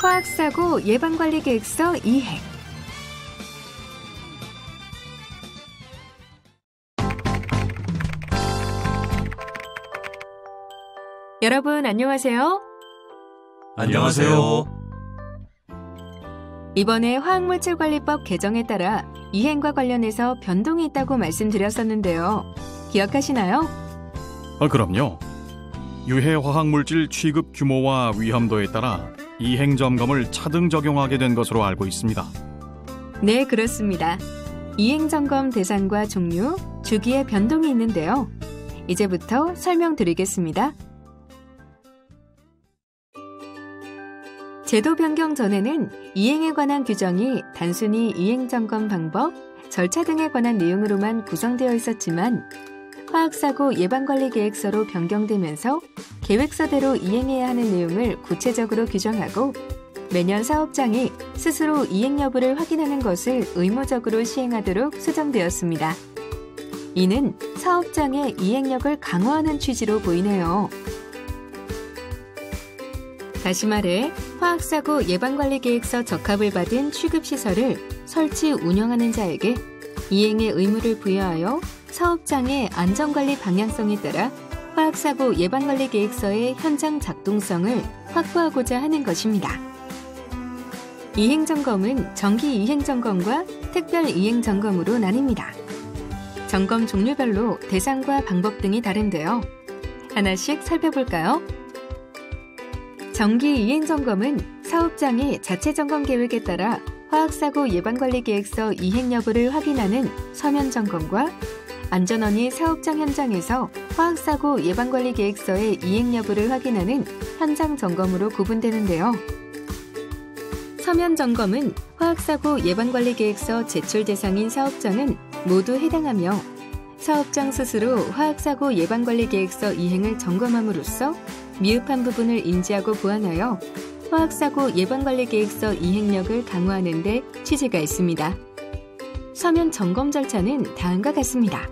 화학사고 예방관리계획서 이행. 여러분 안녕하세요. 안녕하세요. 이번에 화학물질관리법 개정에 따라 이행과 관련해서 변동이 있다고 말씀드렸었는데요. 기억하시나요? 그럼요. 유해 화학물질 취급 규모와 위험도에 따라 이행 점검을 차등 적용하게 된 것으로 알고 있습니다. 네, 그렇습니다. 이행 점검 대상과 종류, 주기에 변동이 있는데요. 이제부터 설명드리겠습니다. 제도 변경 전에는 이행에 관한 규정이 단순히 이행 점검 방법, 절차 등에 관한 내용으로만 구성되어 있었지만 화학사고 예방관리계획서로 변경되면서 계획서대로 이행해야 하는 내용을 구체적으로 규정하고 매년 사업장이 스스로 이행 여부를 확인하는 것을 의무적으로 시행하도록 수정되었습니다. 이는 사업장의 이행력을 강화하는 취지로 보이네요. 다시 말해 화학사고 예방관리계획서 적합을 받은 취급시설을 설치 운영하는 자에게 이행의 의무를 부여하여 사업장의 안전관리 방향성에 따라 화학사고 예방관리계획서의 현장 작동성을 확보하고자 하는 것입니다. 이행점검은 정기 이행점검과 특별 이행점검으로 나뉩니다. 점검 종류별로 대상과 방법 등이 다른데요. 하나씩 살펴볼까요? 정기 이행점검은 사업장이 자체 점검 계획에 따라 화학사고 예방관리계획서 이행 여부를 확인하는 서면 점검과 안전원이 사업장 현장에서 화학사고 예방관리계획서의 이행 여부를 확인하는 현장 점검으로 구분되는데요. 서면 점검은 화학사고 예방관리계획서 제출 대상인 사업장은 모두 해당하며 사업장 스스로 화학사고 예방관리계획서 이행을 점검함으로써 미흡한 부분을 인지하고 보완하여 화학사고 예방관리계획서 이행력을 강화하는 데 취지가 있습니다. 서면 점검 절차는 다음과 같습니다.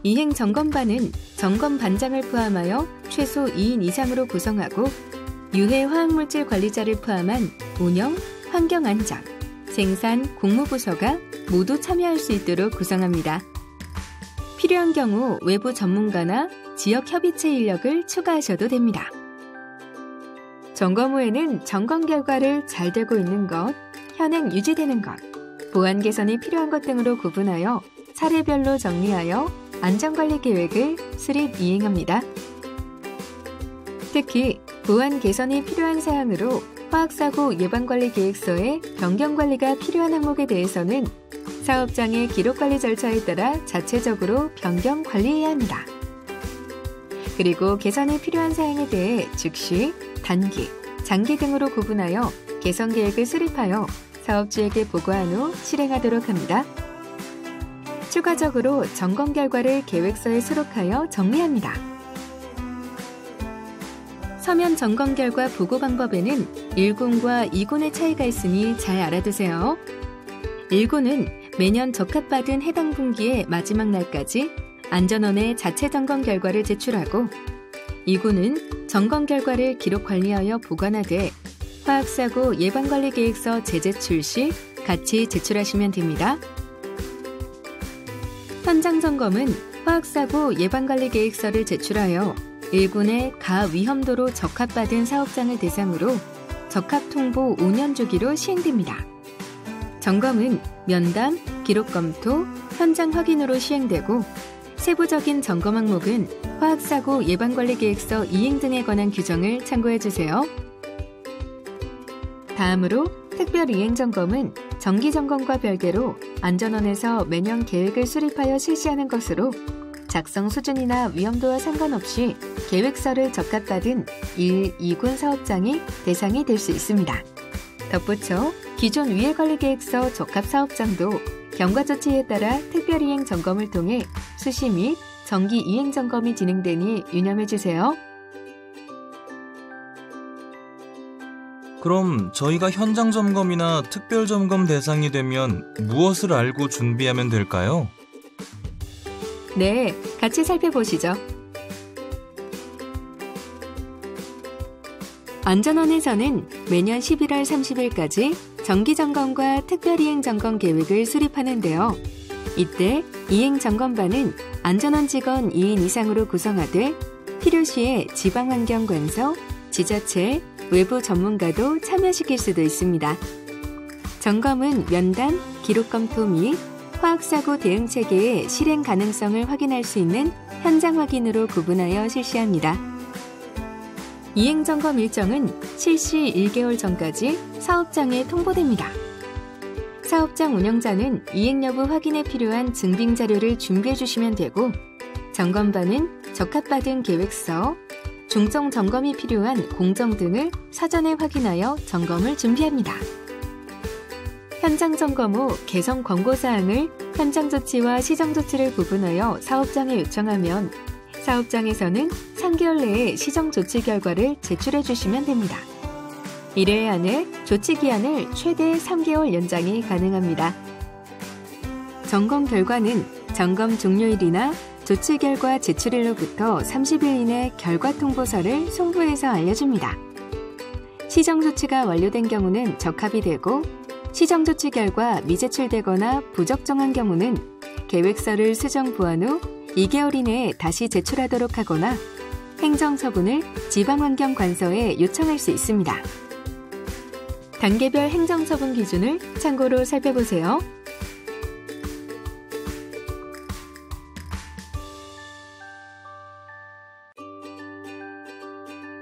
이행점검반은 점검반장을 포함하여 최소 2인 이상으로 구성하고 유해 화학물질 관리자를 포함한 운영, 환경안전, 생산, 공무부서가 모두 참여할 수 있도록 구성합니다. 필요한 경우 외부 전문가나 지역협의체 인력을 추가하셔도 됩니다. 점검 후에는 점검 결과를 잘 되고 있는 것, 현행 유지되는 것, 보안 개선이 필요한 것 등으로 구분하여 사례별로 정리하여 안전관리 계획을 수립 이행합니다. 특히 보안 개선이 필요한 사항으로 화학사고 예방관리 계획서에 변경관리가 필요한 항목에 대해서는 사업장의 기록관리 절차에 따라 자체적으로 변경 관리해야 합니다. 그리고 개선이 필요한 사항에 대해 즉시, 단기, 장기 등으로 구분하여 개선 계획을 수립하여 사업주에게 보고한 후 실행하도록 합니다. 추가적으로 점검 결과를 계획서에 수록하여 정리합니다. 서면 점검 결과 보고 방법에는 1군과 2군의 차이가 있으니 잘 알아두세요. 1군은 매년 적합받은 해당 분기의 마지막 날까지 안전원에 자체 점검 결과를 제출하고 2군은 점검 결과를 기록 관리하여 보관하되 화학사고 예방관리계획서 재제출 시 같이 제출하시면 됩니다. 현장 점검은 화학사고 예방관리계획서를 제출하여 1군의 가위험도로 적합받은 사업장을 대상으로 적합통보 5년 주기로 시행됩니다. 점검은 면담, 기록검토, 현장 확인으로 시행되고 세부적인 점검 항목은 화학사고 예방관리계획서 이행 등에 관한 규정을 참고해주세요. 다음으로 특별이행점검은 정기점검과 별개로 안전원에서 매년 계획을 수립하여 실시하는 것으로 작성 수준이나 위험도와 상관없이 계획서를 적합받은 1, 2군 사업장이 대상이 될 수 있습니다. 덧붙여 기존 위해관리계획서 적합사업장도 경과조치에 따라 특별이행 점검을 통해 수시 및 정기 이행 점검이 진행되니 유념해주세요. 그럼 저희가 현장 점검이나 특별 점검 대상이 되면 무엇을 알고 준비하면 될까요? 네, 같이 살펴보시죠. 안전원에서는 매년 11월 30일까지 정기점검과 특별이행점검 계획을 수립하는데요. 이때 이행점검반은 안전원 직원 2인 이상으로 구성하되 필요시에 지방환경관서, 지자체, 외부 전문가도 참여시킬 수도 있습니다. 점검은 면담, 기록검토 및 화학사고 대응체계의 실행 가능성을 확인할 수 있는 현장 확인으로 구분하여 실시합니다. 이행점검 일정은 실시 1개월 전까지 사업장에 통보됩니다. 사업장 운영자는 이행 여부 확인에 필요한 증빙 자료를 준비해 주시면 되고, 점검반은 적합받은 계획서, 중점 점검이 필요한 공정 등을 사전에 확인하여 점검을 준비합니다. 현장 점검 후 개선 권고사항을 현장 조치와 시정 조치를 구분하여 사업장에 요청하면 사업장에서는 3개월 내에 시정 조치 결과를 제출해 주시면 됩니다. 이래 안에 조치 기한을 최대 3개월 연장이 가능합니다. 점검 결과는 점검 종료일이나 조치 결과 제출일로부터 30일 이내 결과 통보서를 송부해서 알려줍니다. 시정 조치가 완료된 경우는 적합이 되고, 시정 조치 결과 미제출되거나 부적정한 경우는 계획서를 수정 보완 후 2개월 이내에 다시 제출하도록 하거나 행정처분을 지방환경관서에 요청할 수 있습니다. 단계별 행정처분 기준을 참고로 살펴보세요.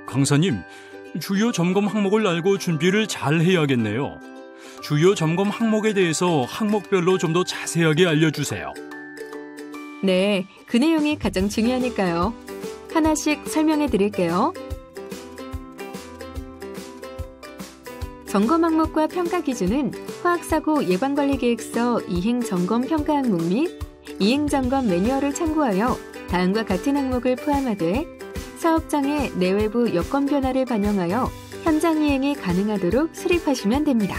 강사님, 주요 점검 항목을 알고 준비를 잘 해야겠네요. 주요 점검 항목에 대해서 항목별로 좀 더 자세하게 알려주세요. 네, 그 내용이 가장 중요하니까요. 하나씩 설명해 드릴게요. 점검 항목과 평가 기준은 화학사고 예방관리계획서 이행점검평가 항목 및 이행점검 매뉴얼을 참고하여 다음과 같은 항목을 포함하되 사업장의 내외부 여건 변화를 반영하여 현장 이행이 가능하도록 수립하시면 됩니다.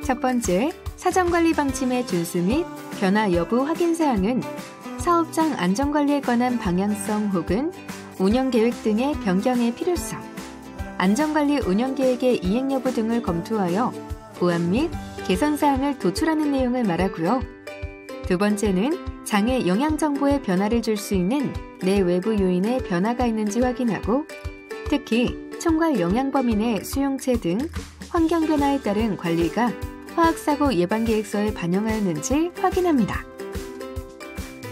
첫 번째, 사전관리 방침의 준수 및 변화 여부 확인 사항은 사업장 안전관리에 관한 방향성 혹은 운영계획 등의 변경의 필요성, 안전관리 운영계획의 이행 여부 등을 검토하여 보완 및 개선 사항을 도출하는 내용을 말하고요. 두 번째는 장애 영향 정보에 변화를 줄 수 있는 내외부 요인에 변화가 있는지 확인하고, 특히 총괄 영향 범위 내 수용체 등 환경 변화에 따른 관리가 화학사고 예방계획서에 반영하였는지 확인합니다.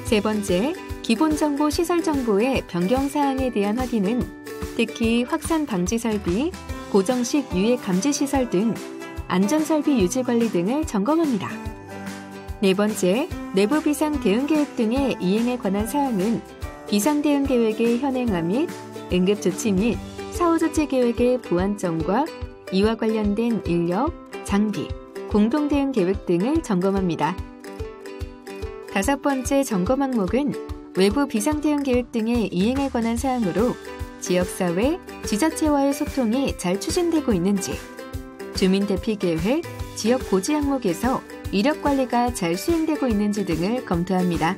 세 번째, 기본정보 시설정보의 변경사항에 대한 확인은 특히 확산 방지 설비, 고정식 유해 감지 시설 등 안전설비 유지관리 등을 점검합니다. 네 번째, 내부 비상 대응계획 등의 이행에 관한 사항은 비상대응계획의 현행화 및 응급조치 및 사후조치 계획의 보완점과 이와 관련된 인력, 장비, 공동대응 계획 등을 점검합니다. 다섯 번째 점검 항목은 외부 비상대응 계획 등의 이행에 관한 사항으로 지역사회, 지자체와의 소통이 잘 추진되고 있는지, 주민대피 계획, 지역 고지 항목에서 이력관리가 잘 수행되고 있는지 등을 검토합니다.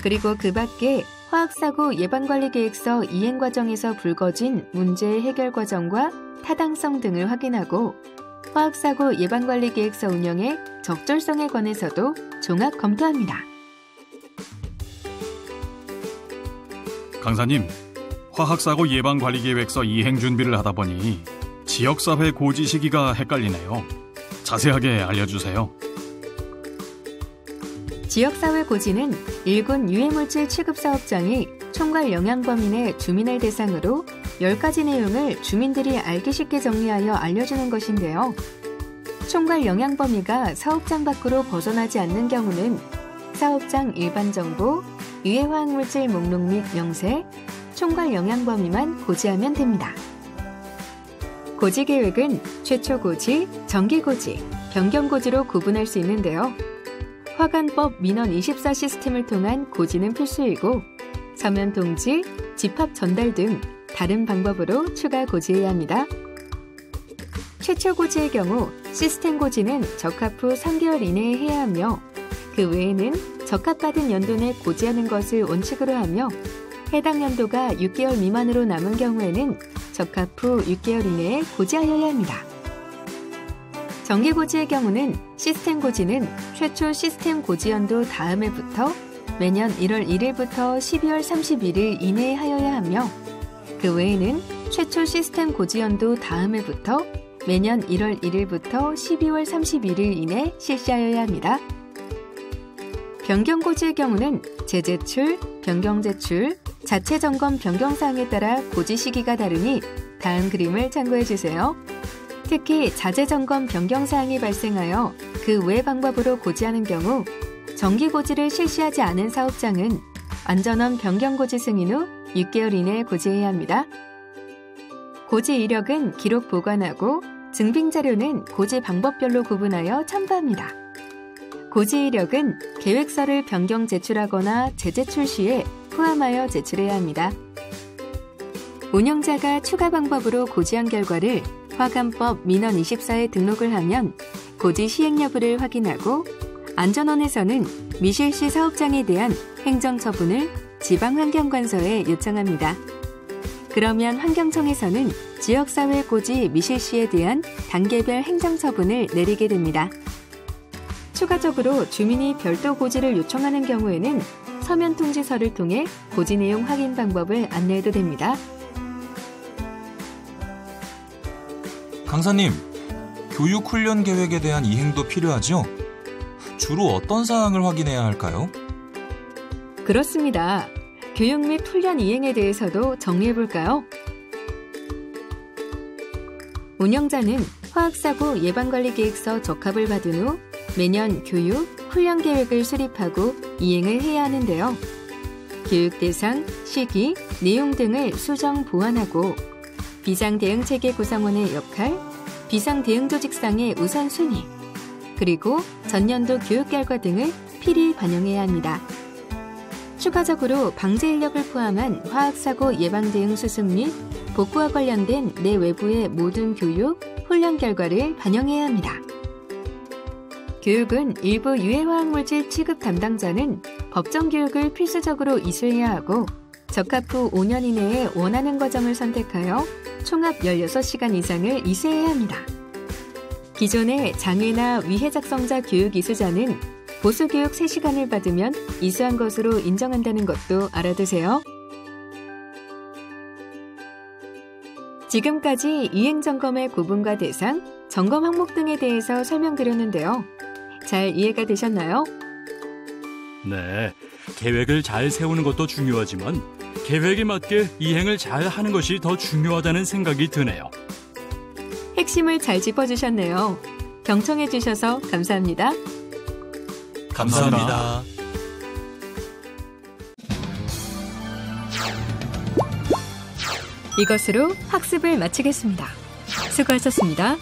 그리고 그 밖에 화학사고 예방관리계획서 이행 과정에서 불거진 문제 해결 과정과 타당성 등을 확인하고 화학사고 예방관리계획서 운영의 적절성에 관해서도 종합 검토합니다. 강사님, 화학사고 예방관리계획서 이행 준비를 하다 보니 지역사회 고지 시기가 헷갈리네요. 자세하게 알려주세요. 지역사회 고지는 일군 유해물질 취급사업장이 총괄 영향 범위 내 주민을 대상으로 10가지 내용을 주민들이 알기 쉽게 정리하여 알려주는 것인데요. 총괄 영향 범위가 사업장 밖으로 벗어나지 않는 경우는 사업장 일반 정보, 유해 화학물질 목록 및 명세, 총괄 영향 범위만 고지하면 됩니다. 고지 계획은 최초 고지, 정기 고지, 변경 고지로 구분할 수 있는데요. 화관법 민원 24 시스템을 통한 고지는 필수이고 서면 통지, 집합 전달 등 다른 방법으로 추가 고지해야 합니다. 최초 고지의 경우 시스템 고지는 적합 후 3개월 이내에 해야 하며 그 외에는 적합받은 연도 내 고지하는 것을 원칙으로 하며 해당 연도가 6개월 미만으로 남은 경우에는 적합 후 6개월 이내에 고지하여야 합니다. 정기고지의 경우는 시스템 고지는 최초 시스템 고지 연도 다음 해부터 매년 1월 1일부터 12월 31일 이내에 하여야 하며 그 외에는 최초 시스템 고지 연도 다음 해부터 매년 1월 1일부터 12월 31일 이내 실시하여야 합니다. 변경고지의 경우는 재제출, 변경제출, 자체 점검 변경 사항에 따라 고지 시기가 다르니 다음 그림을 참고해 주세요. 특히 자재 점검 변경 사항이 발생하여 그 외 방법으로 고지하는 경우 정기 고지를 실시하지 않은 사업장은 안전원 변경 고지 승인 후 6개월 이내에 고지해야 합니다. 고지 이력은 기록 보관하고 증빙 자료는 고지 방법별로 구분하여 첨부합니다. 고지 이력은 계획서를 변경 제출하거나 재제출 시에 포함하여 제출해야 합니다. 운영자가 추가 방법으로 고지한 결과를 화관법 민원 24에 등록을 하면 고지 시행 여부를 확인하고 안전원에서는 미실시 사업장에 대한 행정처분을 지방환경관서에 요청합니다. 그러면 환경청에서는 지역사회 고지 미실시에 대한 단계별 행정처분을 내리게 됩니다. 추가적으로 주민이 별도 고지를 요청하는 경우에는 서면 통지서를 통해 고지 내용 확인 방법을 안내해도 됩니다. 강사님, 교육 훈련 계획에 대한 이행도 필요하죠? 주로 어떤 사항을 확인해야 할까요? 그렇습니다. 교육 및 훈련 이행에 대해서도 정리해볼까요? 운영자는 화학사고 예방관리계획서 적합을 받은 후 매년 교육, 훈련 계획을 수립하고 이행을 해야 하는데요. 교육 대상, 시기, 내용 등을 수정 보완하고 비상대응체계 구성원의 역할, 비상대응조직상의 우선순위, 그리고 전년도 교육 결과 등을 필히 반영해야 합니다. 추가적으로 방제 인력을 포함한 화학사고 예방대응 수습 및 복구와 관련된 내외부의 모든 교육, 훈련 결과를 반영해야 합니다. 교육은 일부 유해화학물질 취급 담당자는 법정 교육을 필수적으로 이수해야 하고 적합 후 5년 이내에 원하는 과정을 선택하여 총합 16시간 이상을 이수해야 합니다. 기존의 장애나 위해 작성자 교육 이수자는 보수교육 3시간을 받으면 이수한 것으로 인정한다는 것도 알아두세요. 지금까지 이행점검의 구분과 대상, 점검 항목 등에 대해서 설명드렸는데요. 잘 이해가 되셨나요? 네, 계획을 잘 세우는 것도 중요하지만 계획에 맞게 이행을 잘 하는 것이 더 중요하다는 생각이 드네요. 핵심을 잘 짚어주셨네요. 경청해 주셔서 감사합니다. 감사합니다. 이것으로 학습을 마치겠습니다. 수고하셨습니다.